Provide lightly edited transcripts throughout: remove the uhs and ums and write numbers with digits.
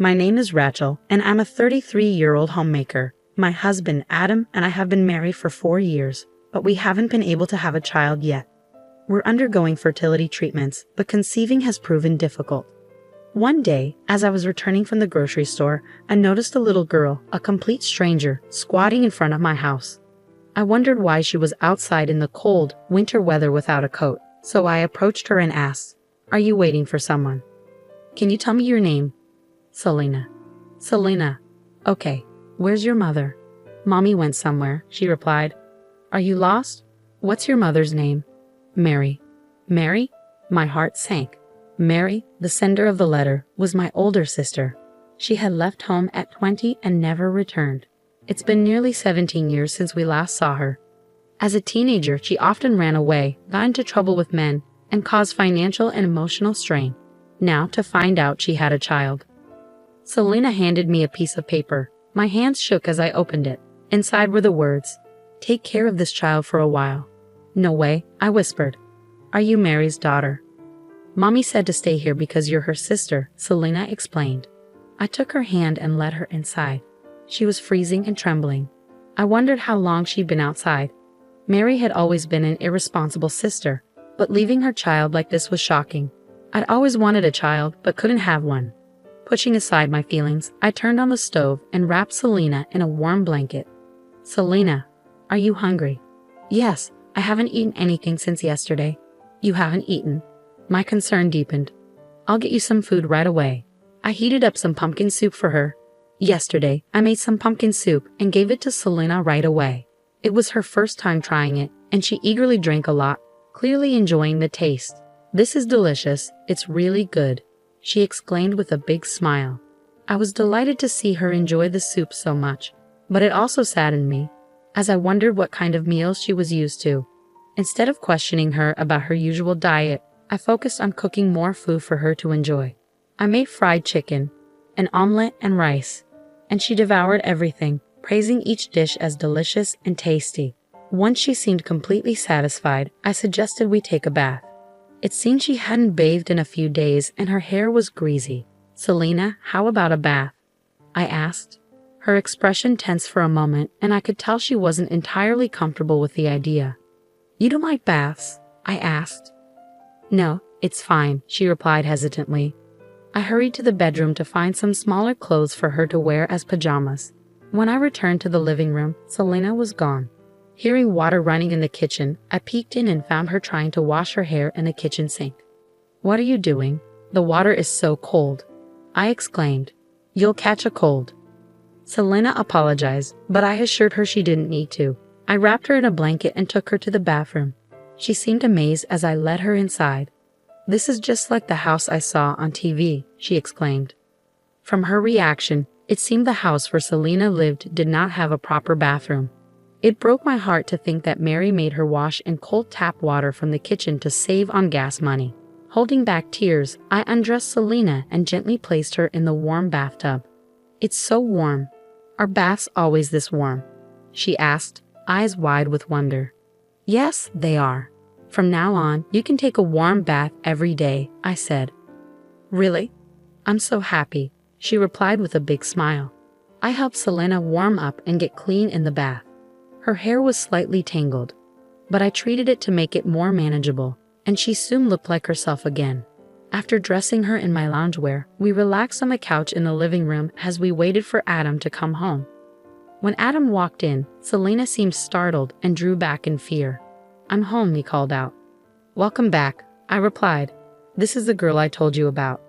My name is Rachel, and I'm a 33-year-old homemaker. My husband, Adam, and I have been married for 4 years, but we haven't been able to have a child yet. We're undergoing fertility treatments, but conceiving has proven difficult. One day, as I was returning from the grocery store, I noticed a little girl, a complete stranger, squatting in front of my house. I wondered why she was outside in the cold, winter weather without a coat, so I approached her and asked, "Are you waiting for someone? Can you tell me your name?" "Selena." "Selena. Okay. Where's your mother?" "Mommy went somewhere," she replied. "Are you lost? What's your mother's name?" "Mary." "Mary?" My heart sank. Mary, the sender of the letter, was my older sister. She had left home at 20 and never returned. It's been nearly 17 years since we last saw her. As a teenager, she often ran away, got into trouble with men, and caused financial and emotional strain. Now to find out she had a child. Selena handed me a piece of paper. My hands shook as I opened it. Inside were the words, "Take care of this child for a while." "No way," I whispered. "Are you Mary's daughter?" "Mommy said to stay here because you're her sister," Selena explained. I took her hand and led her inside. She was freezing and trembling. I wondered how long she'd been outside. Mary had always been an irresponsible sister, but leaving her child like this was shocking. I'd always wanted a child, but couldn't have one. Pushing aside my feelings, I turned on the stove and wrapped Selena in a warm blanket. "Selena, are you hungry?" "Yes, I haven't eaten anything since yesterday." "You haven't eaten?" My concern deepened. "I'll get you some food right away." I heated up some pumpkin soup for her. Yesterday, I made some pumpkin soup and gave it to Selena right away. It was her first time trying it, and she eagerly drank a lot, clearly enjoying the taste. "This is delicious, it's really good," she exclaimed with a big smile. I was delighted to see her enjoy the soup so much, but it also saddened me, as I wondered what kind of meals she was used to. Instead of questioning her about her usual diet, I focused on cooking more food for her to enjoy. I made fried chicken, an omelet, and rice, and she devoured everything, praising each dish as delicious and tasty. Once she seemed completely satisfied, I suggested we take a bath. It seemed she hadn't bathed in a few days and her hair was greasy. "Selena, how about a bath?" I asked. Her expression tensed for a moment, and I could tell she wasn't entirely comfortable with the idea. "You don't like baths?" I asked. "No, it's fine," she replied hesitantly. I hurried to the bedroom to find some smaller clothes for her to wear as pajamas. When I returned to the living room, Selena was gone. Hearing water running in the kitchen, I peeked in and found her trying to wash her hair in the kitchen sink. "What are you doing? The water is so cold," I exclaimed. "You'll catch a cold." Selena apologized, but I assured her she didn't need to. I wrapped her in a blanket and took her to the bathroom. She seemed amazed as I led her inside. "This is just like the house I saw on TV," she exclaimed. From her reaction, it seemed the house where Selena lived did not have a proper bathroom. It broke my heart to think that Mary made her wash in cold tap water from the kitchen to save on gas money. Holding back tears, I undressed Selena and gently placed her in the warm bathtub. "It's so warm. Are baths always this warm?" she asked, eyes wide with wonder. "Yes, they are. From now on, you can take a warm bath every day," I said. "Really? I'm so happy," she replied with a big smile. I helped Selena warm up and get clean in the bath. Her hair was slightly tangled, but I treated it to make it more manageable, and she soon looked like herself again. After dressing her in my loungewear, we relaxed on the couch in the living room as we waited for Adam to come home. When Adam walked in, Selena seemed startled and drew back in fear. "I'm home," he called out. "Welcome back," I replied. "This is the girl I told you about."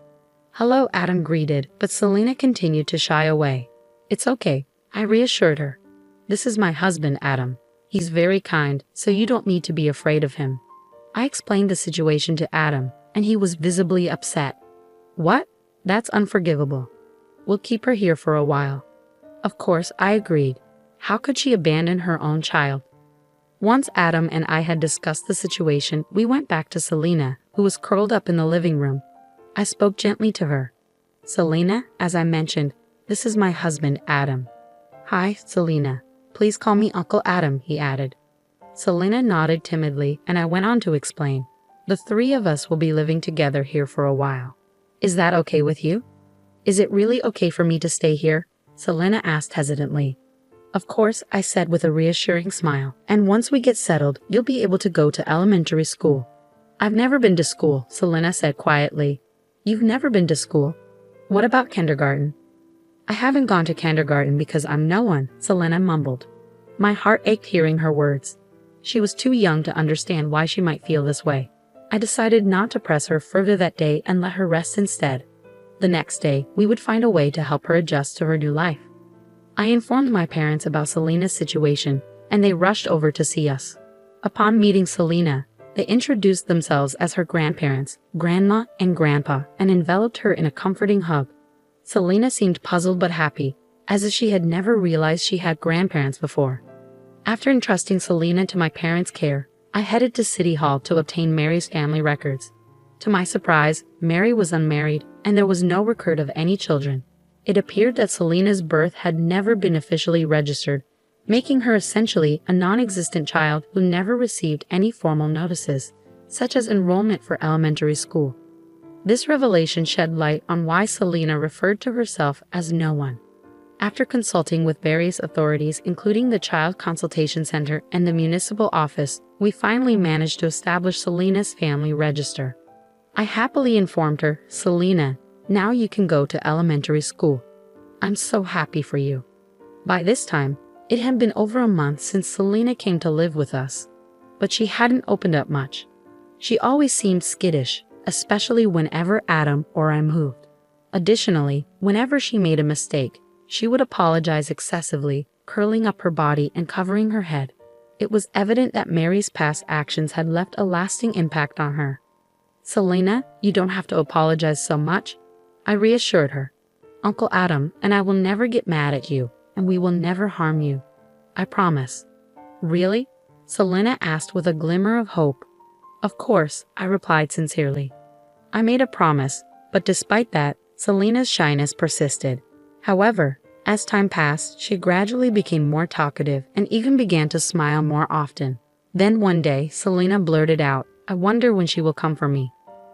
"Hello," Adam greeted, but Selena continued to shy away. "It's okay," I reassured her. "This is my husband, Adam. He's very kind, so you don't need to be afraid of him." I explained the situation to Adam, and he was visibly upset. "What? That's unforgivable. We'll keep her here for a while." Of course, I agreed. How could she abandon her own child? Once Adam and I had discussed the situation, we went back to Selena, who was curled up in the living room. I spoke gently to her. "Selena, as I mentioned, this is my husband, Adam." "Hi, Selena. Please call me Uncle Adam," he added. Selena nodded timidly, and I went on to explain. "The three of us will be living together here for a while. Is that okay with you?" Is it really okay for me to stay here? Selena asked hesitantly. Of course, I said with a reassuring smile. And once we get settled, you'll be able to go to elementary school. I've never been to school, Selena said quietly. You've never been to school? What about kindergarten? I haven't gone to kindergarten because I'm no one, Selena mumbled. My heart ached hearing her words. She was too young to understand why she might feel this way. I decided not to press her further that day and let her rest instead. The next day, we would find a way to help her adjust to her new life. I informed my parents about Selena's situation, and they rushed over to see us. Upon meeting Selena, they introduced themselves as her grandparents, Grandma and Grandpa, and enveloped her in a comforting hug. Selena seemed puzzled but happy, as if she had never realized she had grandparents before. After entrusting Selena to my parents' care, I headed to City Hall to obtain Mary's family records. To my surprise, Mary was unmarried, and there was no record of any children. It appeared that Selena's birth had never been officially registered, making her essentially a non-existent child who never received any formal notices, such as enrollment for elementary school. This revelation shed light on why Selena referred to herself as no one. After consulting with various authorities, including the Child Consultation Center and the municipal office, we finally managed to establish Selena's family register. I happily informed her, Selena, now you can go to elementary school. I'm so happy for you. By this time, it had been over a month since Selena came to live with us, but she hadn't opened up much. She always seemed skittish, especially whenever Adam or I moved. Additionally, whenever she made a mistake, she would apologize excessively, curling up her body and covering her head. It was evident that Mary's past actions had left a lasting impact on her. Selena, you don't have to apologize so much, I reassured her. Uncle Adam and I will never get mad at you, and we will never harm you. I promise. Really? Selena asked with a glimmer of hope. Of course, I replied sincerely. I made a promise, but despite that, Selena's shyness persisted. However, as time passed, she gradually became more talkative and even began to smile more often. Then one day, Selena blurted out, I wonder when she will come for me.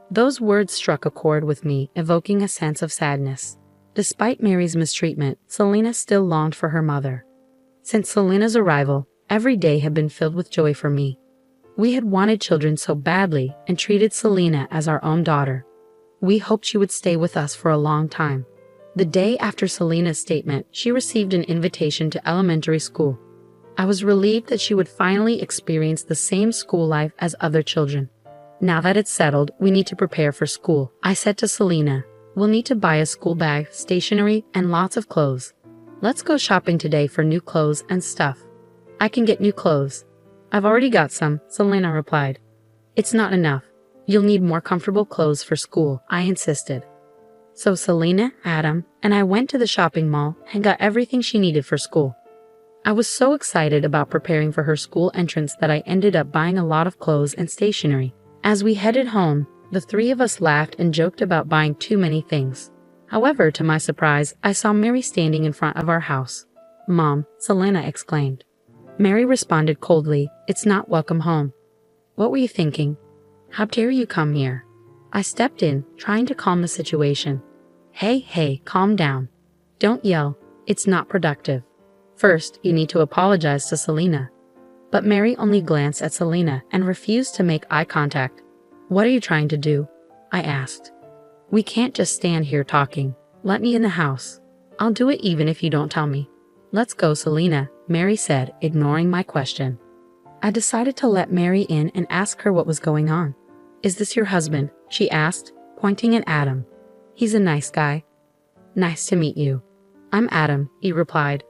Those words struck a chord with me, evoking a sense of sadness. Despite Mary's mistreatment, Selena still longed for her mother. Since Selena's arrival, every day had been filled with joy for me. We had wanted children so badly and treated Selena as our own daughter. We hoped she would stay with us for a long time. The day after Selena's statement, she received an invitation to elementary school. I was relieved that she would finally experience the same school life as other children. Now that it's settled, we need to prepare for school, I said to Selena. We'll need to buy a school bag, stationery, and lots of clothes. Let's go shopping today for new clothes and stuff. I can get new clothes. I've already got some, Selena replied. It's not enough. You'll need more comfortable clothes for school, I insisted. So Selena, Adam, and I went to the shopping mall and got everything she needed for school. I was so excited about preparing for her school entrance that I ended up buying a lot of clothes and stationery. As we headed home, the three of us laughed and joked about buying too many things. However, to my surprise, I saw Mary standing in front of our house. Mom, Selena exclaimed. Mary responded coldly, It's not welcome home. What were you thinking? How dare you come here? I stepped in, trying to calm the situation. Hey, calm down. Don't yell. It's not productive. First, you need to apologize to Selena. But Mary only glanced at Selena and refused to make eye contact. What are you trying to do? I asked. We can't just stand here talking. Let me in the house. I'll do it even if you don't tell me. Let's go, Selena, Mary said, ignoring my question. I decided to let Mary in and ask her what was going on. Is this your husband? She asked, pointing at Adam. He's a nice guy. Nice to meet you. I'm Adam, he replied.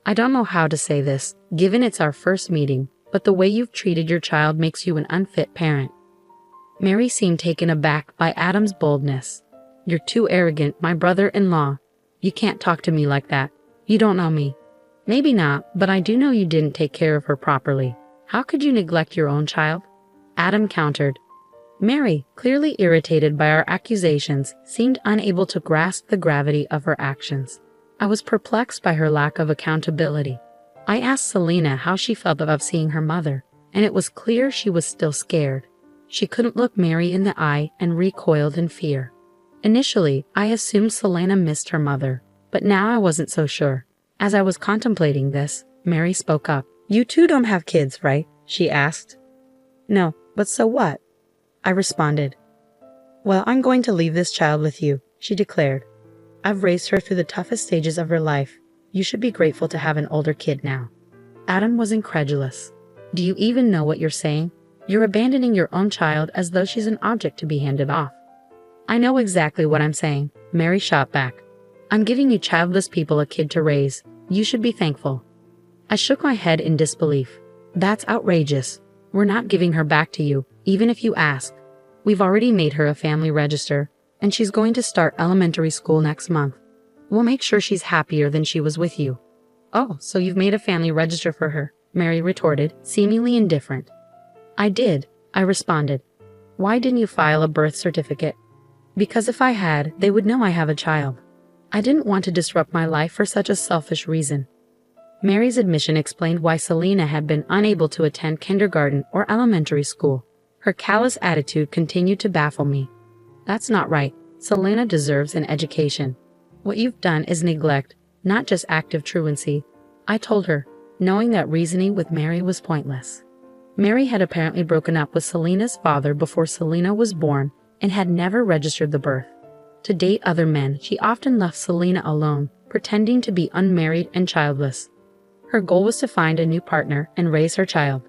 I don't know how to say this, given it's our first meeting, but the way you've treated your child makes you an unfit parent. Mary seemed taken aback by Adam's boldness. You're too arrogant, my brother-in-law. You can't talk to me like that. You don't know me. Maybe not, but I do know you didn't take care of her properly. How could you neglect your own child? Adam countered. Mary, clearly irritated by our accusations, seemed unable to grasp the gravity of her actions. I was perplexed by her lack of accountability. I asked Selena how she felt about seeing her mother, and it was clear she was still scared. She couldn't look Mary in the eye and recoiled in fear. Initially, I assumed Selena missed her mother, but now I wasn't so sure. As I was contemplating this, Mary spoke up. "You two don't have kids, right?" she asked. "No, but so what?" I responded. "Well, I'm going to leave this child with you," she declared. "I've raised her through the toughest stages of her life. You should be grateful to have an older kid now." Adam was incredulous. "Do you even know what you're saying? You're abandoning your own child as though she's an object to be handed off." "I know exactly what I'm saying," Mary shot back. "I'm giving you childless people a kid to raise. You should be thankful." I shook my head in disbelief. "That's outrageous. We're not giving her back to you, even if you ask. We've already made her a family register, and she's going to start elementary school next month. We'll make sure she's happier than she was with you." "Oh, so you've made a family register for her?" Mary retorted, seemingly indifferent. "I did," I responded. "Why didn't you file a birth certificate?" "Because if I had, they would know I have a child. I didn't want to disrupt my life for such a selfish reason." Mary's admission explained why Selena had been unable to attend kindergarten or elementary school. Her callous attitude continued to baffle me. "That's not right. Selena deserves an education. What you've done is neglect, not just active truancy," I told her, knowing that reasoning with Mary was pointless. Mary had apparently broken up with Selena's father before Selena was born and had never registered the birth. To date other men, she often left Selena alone, pretending to be unmarried and childless. Her goal was to find a new partner and raise her child.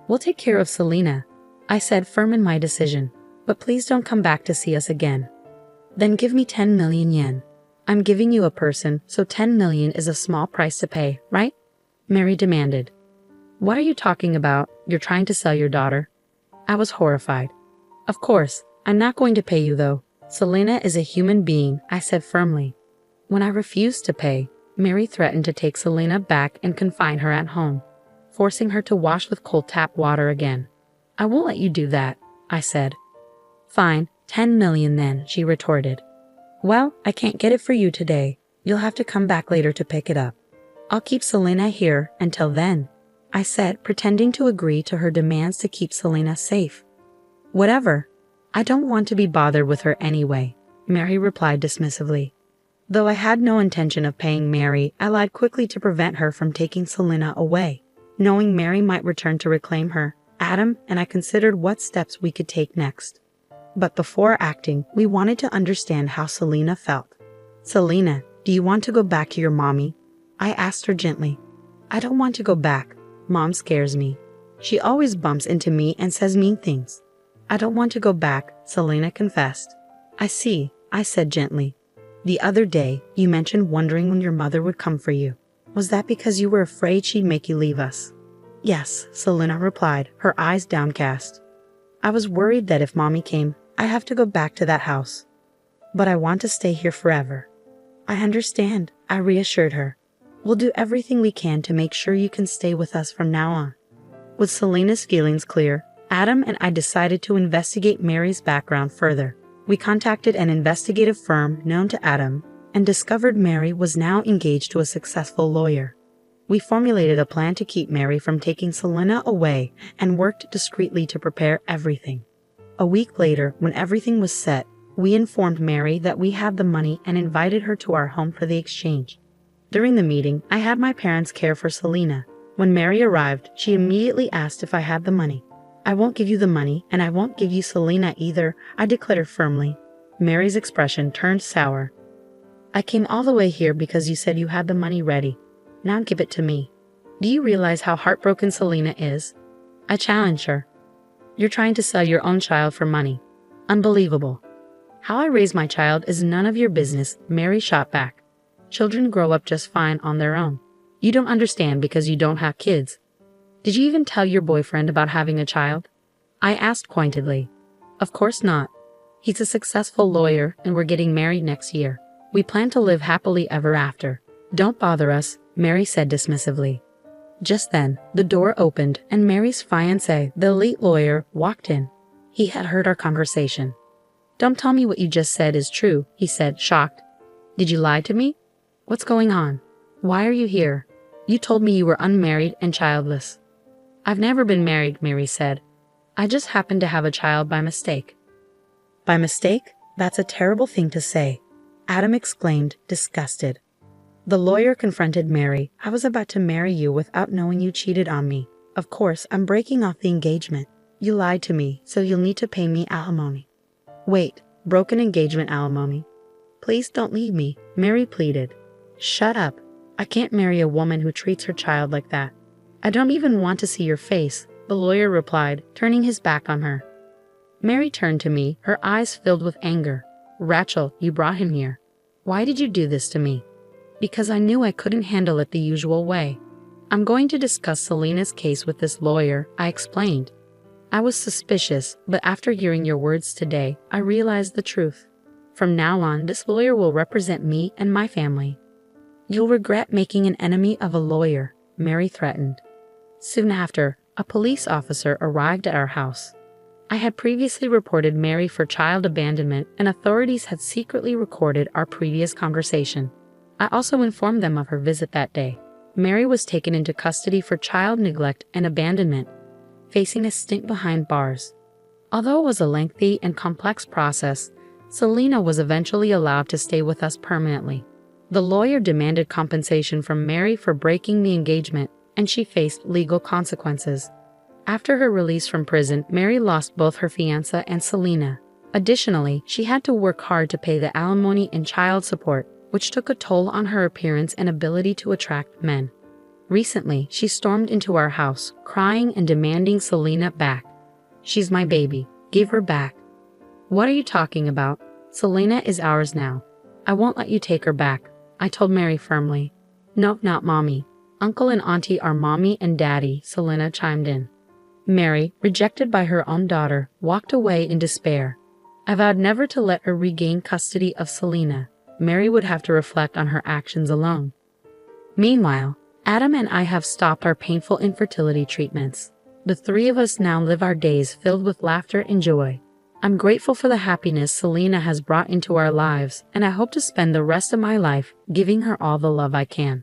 "We'll take care of Selena," I said, firm in my decision, "but please don't come back to see us again." "Then give me 10 million yen. I'm giving you a person, so 10 million is a small price to pay, right?" Mary demanded. "What are you talking about? You're trying to sell your daughter?" I was horrified. "Of course, I'm not going to pay you though. Selena is a human being," I said firmly. When I refused to pay, Mary threatened to take Selena back and confine her at home, forcing her to wash with cold tap water again. "I won't let you do that," I said. "Fine, 10 million then," she retorted. "Well, I can't get it for you today. You'll have to come back later to pick it up. I'll keep Selena here until then," I said, pretending to agree to her demands to keep Selena safe. "Whatever. I don't want to be bothered with her anyway," Mary replied dismissively. Though I had no intention of paying Mary, I lied quickly to prevent her from taking Selena away. Knowing Mary might return to reclaim her, Adam and I considered what steps we could take next. But before acting, we wanted to understand how Selena felt. "Selena, do you want to go back to your mommy?" I asked her gently. "I don't want to go back. Mom scares me. She always bumps into me and says mean things." "I don't want to go back," Selena confessed. "I see," I said gently. "The other day, you mentioned wondering when your mother would come for you. Was that because you were afraid she'd make you leave us?" "Yes," Selena replied, her eyes downcast. "I was worried that if Mommy came, I'd have to go back to that house. But I want to stay here forever." "I understand," I reassured her. "We'll do everything we can to make sure you can stay with us from now on." With Selena's feelings clear, Adam and I decided to investigate Mary's background further. We contacted an investigative firm known to Adam and discovered Mary was now engaged to a successful lawyer. We formulated a plan to keep Mary from taking Selena away and worked discreetly to prepare everything. A week later, when everything was set, we informed Mary that we had the money and invited her to our home for the exchange. During the meeting, I had my parents care for Selena. When Mary arrived, she immediately asked if I had the money. "I won't give you the money, and I won't give you Selena either," I declared firmly. Mary's expression turned sour. "I came all the way here because you said you had the money ready. Now give it to me. Do you realize how heartbroken Selena is?" I challenged her. "You're trying to sell your own child for money. Unbelievable." "How I raise my child is none of your business," Mary shot back. "Children grow up just fine on their own. You don't understand because you don't have kids. Did you even tell your boyfriend about having a child?" I asked pointedly. "Of course not. He's a successful lawyer and we're getting married next year. We plan to live happily ever after. Don't bother us," Mary said dismissively. Just then, the door opened and Mary's fiancé, the elite lawyer, walked in. He had heard our conversation. "Don't tell me what you just said is true," he said, shocked. "Did you lie to me? What's going on? Why are you here? You told me you were unmarried and childless." "I've never been married," Mary said. "I just happened to have a child by mistake." "By mistake?" That's a terrible thing to say, Adam exclaimed, disgusted. The lawyer confronted Mary. I was about to marry you without knowing you cheated on me. Of course, I'm breaking off the engagement. You lied to me, so you'll need to pay me alimony. Wait, broken engagement alimony? Please don't leave me, Mary pleaded. Shut up. I can't marry a woman who treats her child like that. I don't even want to see your face, the lawyer replied, turning his back on her. Mary turned to me, her eyes filled with anger. Rachel, you brought him here. Why did you do this to me? Because I knew I couldn't handle it the usual way. I'm going to discuss Selena's case with this lawyer, I explained. I was suspicious, but after hearing your words today, I realized the truth. From now on, this lawyer will represent me and my family. You'll regret making an enemy of a lawyer, Mary threatened. Soon after, a police officer arrived at our house. I had previously reported Mary for child abandonment, and authorities had secretly recorded our previous conversation. I also informed them of her visit that day. Mary was taken into custody for child neglect and abandonment, facing a stint behind bars. Although it was a lengthy and complex process, Selena was eventually allowed to stay with us permanently. The lawyer demanded compensation from Mary for breaking the engagement, and she faced legal consequences. After her release from prison, Mary lost both her fiancé and Selena. Additionally, she had to work hard to pay the alimony and child support, which took a toll on her appearance and ability to attract men. Recently, she stormed into our house, crying and demanding Selena back. She's my baby. Give her back. What are you talking about? Selena is ours now. I won't let you take her back, I told Mary firmly. Nope, not mommy. Uncle and auntie are mommy and daddy, Selena chimed in. Mary, rejected by her own daughter, walked away in despair. I vowed never to let her regain custody of Selena. Mary would have to reflect on her actions alone. Meanwhile, Adam and I have stopped our painful infertility treatments. The three of us now live our days filled with laughter and joy. I'm grateful for the happiness Selena has brought into our lives, and I hope to spend the rest of my life giving her all the love I can.